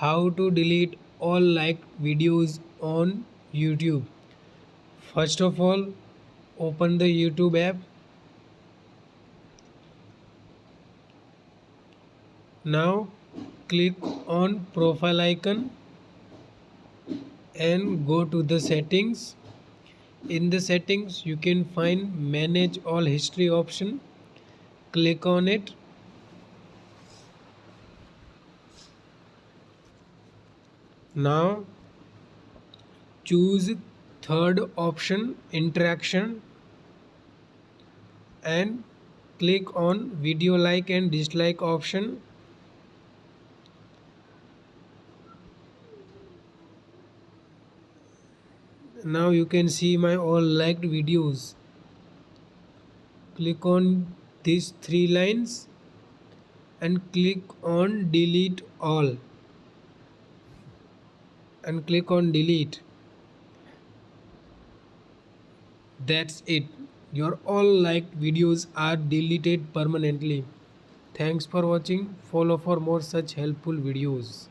How to delete all liked videos on YouTube. First of all, open the YouTube app. Now click on profile icon and go to the settings. In the settings you can find manage all history option. Click on it. Now choose third option, interaction, and click on video like and dislike option. Now you can see my all liked videos. Click on these three lines and click on delete all and click on delete. That's it. Your all liked videos are deleted permanently. Thanks for watching. Follow for more such helpful videos.